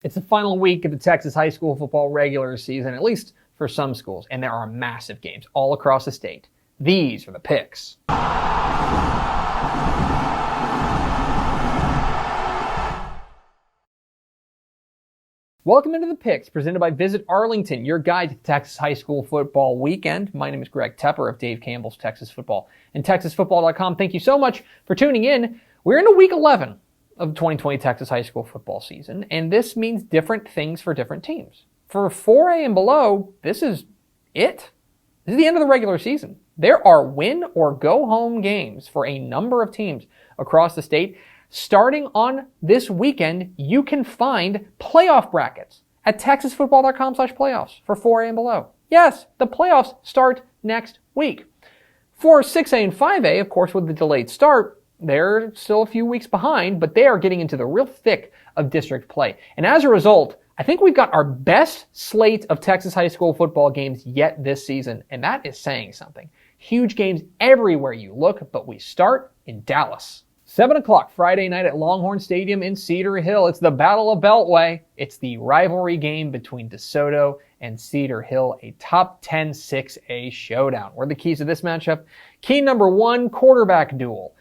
It's the final week of the Texas high school football regular season, at least for some schools, and there are massive games all across the state. These are the picks. Welcome into the picks presented by Visit Arlington, your guide to the Texas high school football weekend. My name is Greg Tepper of Dave Campbell's Texas Football and TexasFootball.com. Thank you so much for tuning in. We're into week 11 of the 2020 Texas high school football season, and this means different things for different teams. For 4A and below, this is it. This is the end of the regular season. There are win or go home games for a number of teams across the state. Starting on this weekend, you can find playoff brackets at TexasFootball.com/playoffs for 4A and below. Yes, the playoffs start next week. For 6A and 5A, of course, with the delayed start, they're still a few weeks behind, but they are getting into the real thick of district play. And as a result, I think we've got our best slate of Texas high school football games yet this season, and that is saying something. Huge games everywhere you look, but we start in Dallas. 7 o'clock Friday night at Longhorn Stadium in Cedar Hill. It's the Battle of Beltway. It's the rivalry game between Desoto and Cedar Hill, a top 10 6A showdown. What are the keys to this matchup? Key number 1, quarterback duel.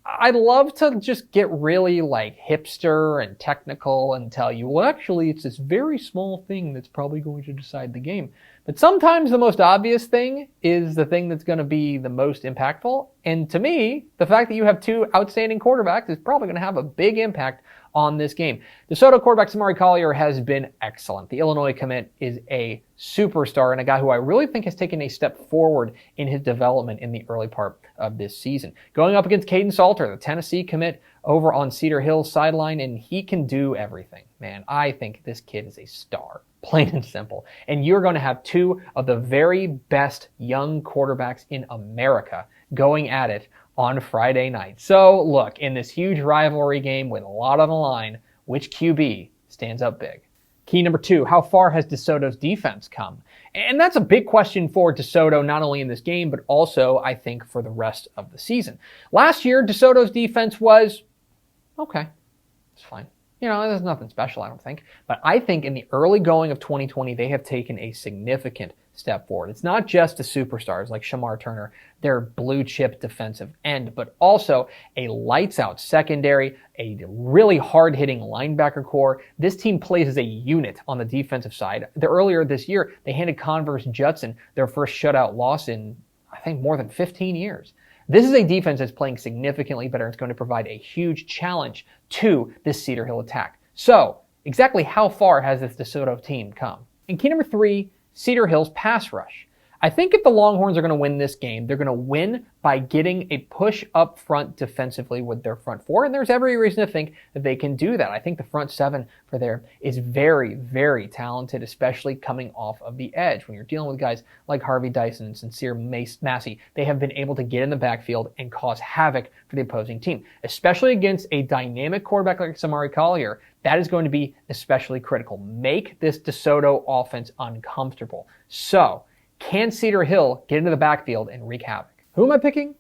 I'd love to just get really hipster and technical and tell you, well, actually, it's this very small thing that's probably going to decide the game. But sometimes the most obvious thing is the thing that's going to be the most impactful. And to me, the fact that you have two outstanding quarterbacks is probably going to have a big impact on this game. DeSoto quarterback Samari Collier has been excellent. The Illinois commit is a superstar and a guy who I really think has taken a step forward in his development in the early part of this season. Going up against Caden Salter, the Tennessee commit over on Cedar Hill's sideline, and he can do everything. Man, I think this kid is a star, plain and simple. And you're going to have two of the very best young quarterbacks in America going at it on Friday night. So look, in this huge rivalry game with a lot on the line, which QB stands up big? Key number 2, how far has DeSoto's defense come? And that's a big question for DeSoto, not only in this game, but also, I think, for the rest of the season. Last year, DeSoto's defense was okay. It's fine. You know, there's nothing special, I don't think. But I think in the early going of 2020, they have taken a significant step forward. It's not just the superstars like Shamar Turner, their blue chip defensive end, but also a lights out secondary, a really hard hitting linebacker core. This team plays as a unit on the defensive side. Earlier this year, they handed Converse Judson their first shutout loss in, I think, more than 15 years. This is a defense that's playing significantly better. It's going to provide a huge challenge to this Cedar Hill attack. So, exactly how far has this DeSoto team come? And key number 3, Cedar Hill's pass rush. I think if the Longhorns are going to win this game, they're going to win by getting a push up front defensively with their front four, and there's every reason to think that they can do that. I think the front 7 for there is very, very talented, especially coming off of the edge. When you're dealing with guys like Harvey Dyson and Sincere Massey, they have been able to get in the backfield and cause havoc for the opposing team, especially against a dynamic quarterback like Samari Collier. That is going to be especially critical. Make this DeSoto offense uncomfortable. So, can Cedar Hill get into the backfield and wreak havoc? Who am I picking?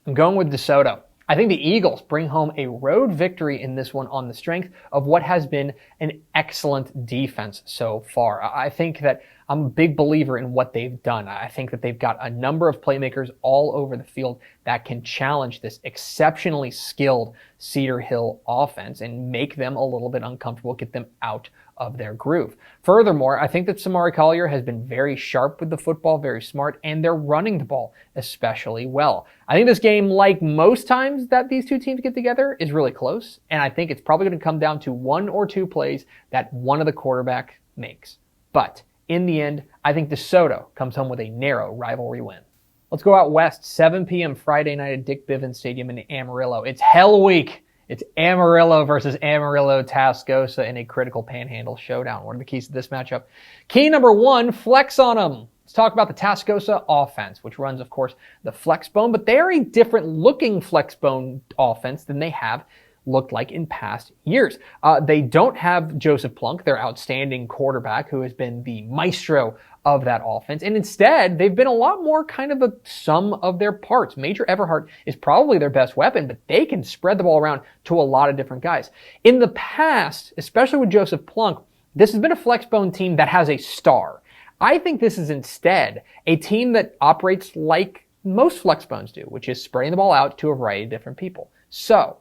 I'm going with DeSoto. I think the Eagles bring home a road victory in this one on the strength of what has been an excellent defense so far. I think that I'm a big believer in what they've done. I think that they've got a number of playmakers all over the field that can challenge this exceptionally skilled Cedar Hill offense and make them a little bit uncomfortable, get them out of their groove. Furthermore, I think that Samari Collier has been very sharp with the football, very smart, and they're running the ball especially well. I think this game, like most times that these two teams get together, is really close, and I think it's probably going to come down to 1 or 2 plays that one of the quarterbacks makes. But in the end, I think DeSoto comes home with a narrow rivalry win. Let's go out west, 7 p.m. Friday night at Dick Bivens Stadium in Amarillo. It's Hell Week. It's Amarillo versus Amarillo Tascosa in a critical panhandle showdown. What are the keys to this matchup? Key number 1, flex on them. Let's talk about the Tascosa offense, which runs, of course, the flex bone, but they're a different looking flex bone offense than they have looked like in past years. They don't have Joseph Plunk, their outstanding quarterback, who has been the maestro of that offense. And instead, they've been a lot more kind of a sum of their parts. Major Everhart is probably their best weapon, but they can spread the ball around to a lot of different guys. In the past, especially with Joseph Plunk, this has been a flexbone team that has a star. I think this is instead a team that operates like most flexbones do, which is spreading the ball out to a variety of different people. So,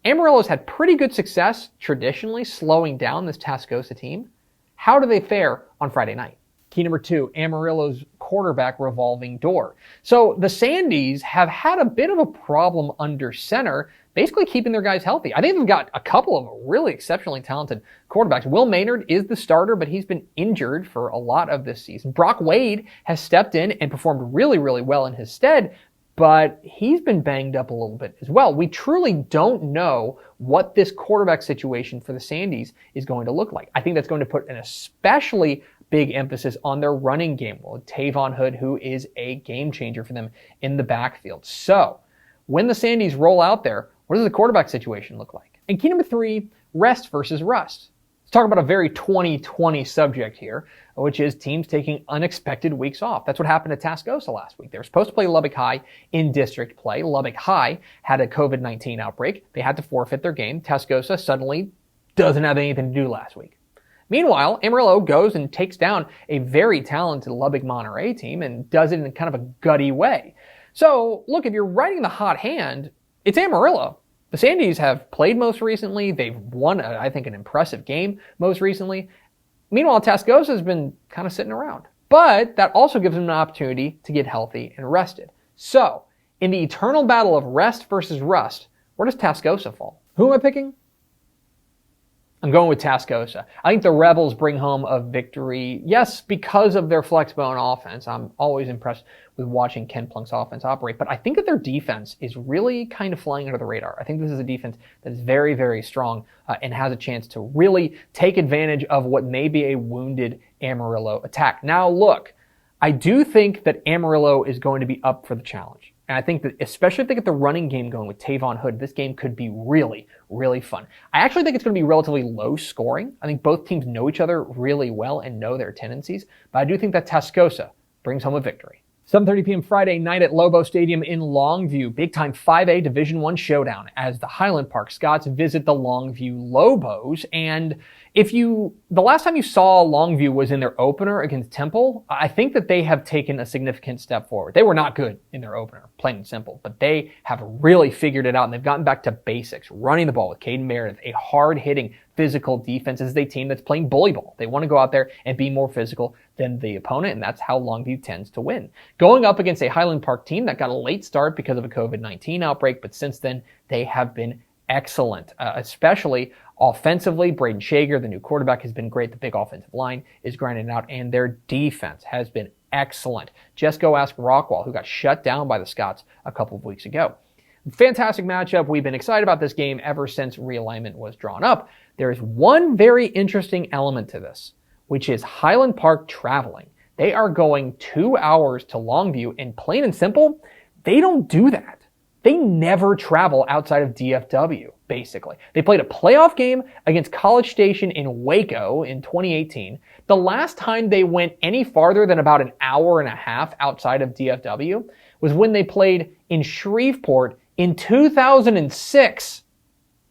Amarillo's had pretty good success traditionally slowing down this Tascosa team. How do they fare on Friday night? Key number 2, Amarillo's quarterback revolving door. So the Sandys have had a bit of a problem under center, basically keeping their guys healthy. I think they've got a couple of really exceptionally talented quarterbacks. Will Maynard is the starter, but he's been injured for a lot of this season. Brock Wade has stepped in and performed really, really well in his stead, but he's been banged up a little bit as well. We truly don't know what this quarterback situation for the Sandys is going to look like. I think that's going to put an especially big emphasis on their running game. Well, Tavon Hood, who is a game changer for them in the backfield. So, when the Sandys roll out there, what does the quarterback situation look like? And key number 3, rest versus rust. Let's talk about a very 2020 subject here, which is teams taking unexpected weeks off. That's what happened at Tascosa last week. They were supposed to play Lubbock High in district play. Lubbock High had a COVID-19 outbreak. They had to forfeit their game. Tascosa suddenly doesn't have anything to do last week. Meanwhile, Amarillo goes and takes down a very talented Lubbock Monterey team and does it in kind of a gutty way. So, look, if you're riding the hot hand, it's Amarillo. The Sandys have played most recently. They've won, I think, an impressive game most recently. Meanwhile, Tascosa has been kind of sitting around. But that also gives them an opportunity to get healthy and rested. So, in the eternal battle of rest versus rust, where does Tascosa fall? Who am I picking? I'm going with Tascosa. I think the Rebels bring home a victory, yes, because of their flexbone offense. I'm always impressed with watching Ken Plunk's offense operate, but I think that their defense is really kind of flying under the radar. I think this is a defense that is very, very strong and has a chance to really take advantage of what may be a wounded Amarillo attack. Now, look, I do think that Amarillo is going to be up for the challenge. And I think that, especially if they get the running game going with Tavon Hood, this game could be really, really fun. I actually think it's going to be relatively low scoring. I think both teams know each other really well and know their tendencies. But I do think that Tascosa brings home a victory. 7:30 p.m. Friday night at Lobo Stadium in Longview. Big time 5A Division I showdown as the Highland Park Scots visit the Longview Lobos. And the last time you saw Longview was in their opener against Temple, I think that they have taken a significant step forward. They were not good in their opener, plain and simple, but they have really figured it out and they've gotten back to basics, running the ball with Caden Meredith, a hard-hitting physical defense. This is a team that's playing bully ball. They want to go out there and be more physical than the opponent, and that's how Longview tends to win. Going up against a Highland Park team that got a late start because of a COVID-19 outbreak, but since then, they have been excellent, especially offensively. Braden Shager, the new quarterback, has been great. The big offensive line is grinding out, and their defense has been excellent. Just go ask Rockwall, who got shut down by the Scots a couple of weeks ago. Fantastic matchup. We've been excited about this game ever since realignment was drawn up. There is one very interesting element to this, which is Highland Park traveling. They are going 2 hours to Longview, and plain and simple, they don't do that. They never travel outside of DFW, basically. They played a playoff game against College Station in Waco in 2018. The last time they went any farther than about an hour and a half outside of DFW was when they played in Shreveport in 2006.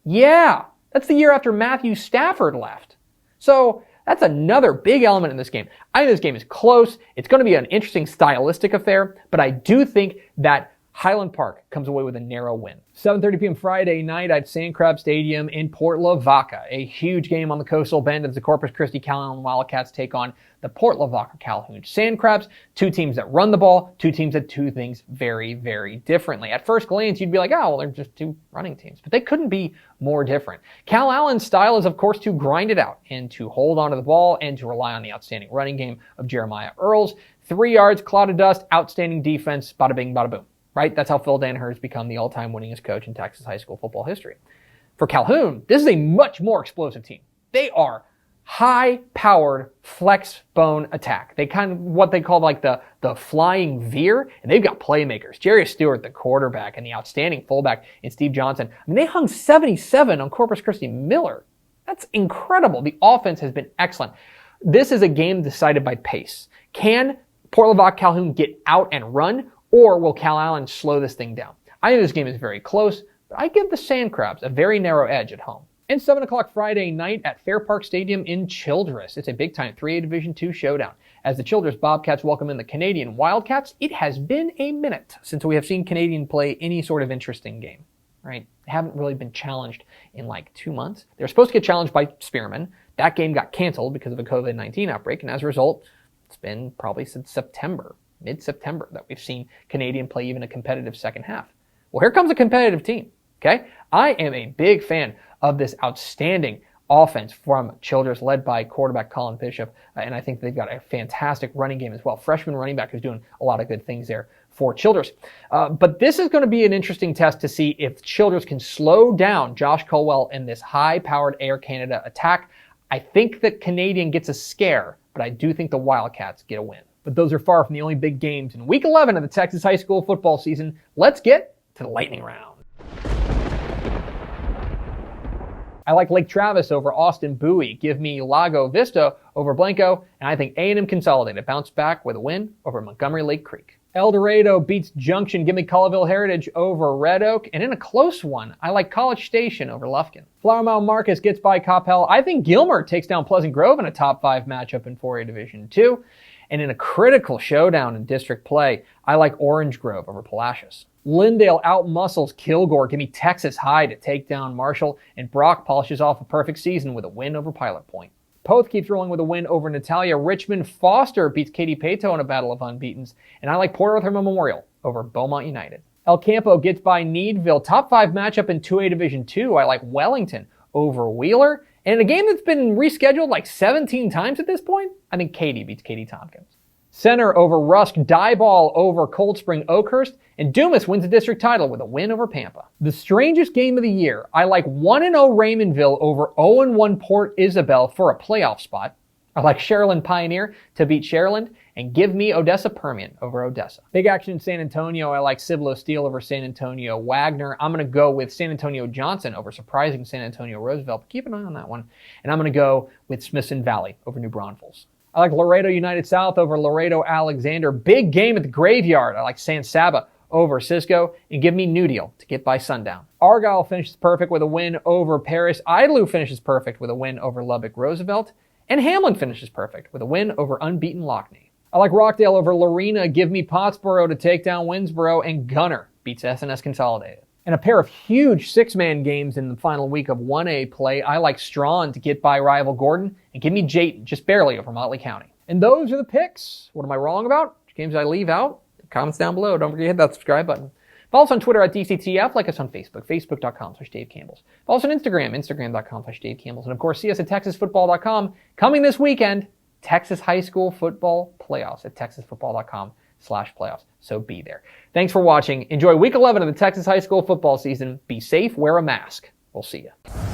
Yeah, that's the year after Matthew Stafford left. So that's another big element in this game. I think this game is close. It's going to be an interesting stylistic affair, but I do think that Highland Park comes away with a narrow win. 7:30 p.m. Friday night at Sand Crab Stadium in Port Lavaca. A huge game on the coastal bend as the Corpus Christi Calhoun Wildcats take on the Port Lavaca Calhoun Sand Crabs. Two teams that run the ball, two teams that do things very, very differently. At first glance, you'd be like, oh, well, they're just two running teams. But they couldn't be more different. Cal Allen's style is, of course, to grind it out and to hold onto the ball and to rely on the outstanding running game of Jeremiah Earls. 3 yards, cloud of dust, outstanding defense, bada bing, bada boom. Right? That's how Phil Danaher has become the all-time winningest coach in Texas high school football history. For Calhoun, this is a much more explosive team. They are high-powered flex bone attack. They kind of what they call like the flying veer, and they've got playmakers. Jerry Stewart, the quarterback, and the outstanding fullback in Steve Johnson. I mean, they hung 77 on Corpus Christi Miller. That's incredible. The offense has been excellent. This is a game decided by pace. Can Port Lavac Calhoun get out and run, or will Cal Allen slow this thing down? I think this game is very close, but I give the Sand Crabs a very narrow edge at home. And 7 o'clock Friday night at Fair Park Stadium in Childress. It's a big-time 3A Division II showdown. As the Childress Bobcats welcome in the Canadian Wildcats, it has been a minute since we have seen Canadian play any sort of interesting game, right? They haven't really been challenged in like 2 months. They were supposed to get challenged by Spearman. That game got canceled because of a COVID-19 outbreak, and as a result, it's been probably since September, mid-September, that we've seen Canadian play even a competitive second half. Well, here comes a competitive team, okay? I am a big fan of this outstanding offense from Childress, led by quarterback Colin Bishop, and I think they've got a fantastic running game as well. Freshman running back who's doing a lot of good things there for Childress. But this is going to be an interesting test to see if Childress can slow down Josh Colwell in this high-powered Air Canada attack. I think that Canadian gets a scare, but I do think the Wildcats get a win. But those are far from the only big games in Week 11 of the Texas high school football season. Let's get to the lightning round. I like Lake Travis over Austin Bowie. Give me Lago Vista over Blanco. And I think A&M Consolidated bounce back with a win over Montgomery Lake Creek. El Dorado beats Junction. Give me Colville Heritage over Red Oak. And in a close one, I like College Station over Lufkin. Flower Mound Marcus gets by Coppell. I think Gilmer takes down Pleasant Grove in a top 5 matchup in 4A Division II. And in a critical showdown in district play, I like Orange Grove over Palacios. Lindale outmuscles Kilgore. Give me Texas High to take down Marshall. And Brock polishes off a perfect season with a win over Pilot Point. Poth keeps rolling with a win over Natalia. Richmond Foster beats Katy Pato in a battle of unbeatens. And I like Port Arthur Memorial over Beaumont United. El Campo gets by Needville. Top 5 matchup in 2A Division II. I like Wellington over Wheeler. And in a game that's been rescheduled like 17 times at this point, I think Katy beats Katy Tompkins. Center over Rusk, Dieball over Cold Spring Oakhurst, and Dumas wins the district title with a win over Pampa. The strangest game of the year, I like 1-0 Raymondville over 0-1 Port Isabel for a playoff spot. I like Sharyland Pioneer to beat Sharyland, and give me Odessa Permian over Odessa. Big action in San Antonio, I like Cibolo Steel over San Antonio Wagner. I'm going to go with San Antonio Johnson over surprising San Antonio Roosevelt. Keep an eye on that one. And I'm going to go with Smithson Valley over New Braunfels. I like Laredo United South over Laredo Alexander. Big game at the Graveyard. I like San Saba over Cisco. And give me New Deal to get by Sundown. Argyle finishes perfect with a win over Paris. Idlew finishes perfect with a win over Lubbock Roosevelt. And Hamlin finishes perfect with a win over unbeaten Lockney. I like Rockdale over Lorena. Give me Pottsboro to take down Winsboro. And Gunner beats SNS Consolidated. And a pair of huge 6-man games in the final week of 1A play. I like Strawn to get by rival Gordon, and give me Jayton just barely over Motley County. And those are the picks. What am I wrong about? Which games did I leave out? Comments down below. Don't forget to hit that subscribe button. Follow us on Twitter at DCTF. Like us on Facebook, facebook.com/Dave Campbells. Follow us on Instagram, instagram.com/Dave Campbells. And of course, see us at texasfootball.com. Coming this weekend, Texas high school football playoffs at texasfootball.com/playoffs. So be there. Thanks for watching. Enjoy week 11 of the Texas high school football season. Be safe, wear a mask. We'll see you.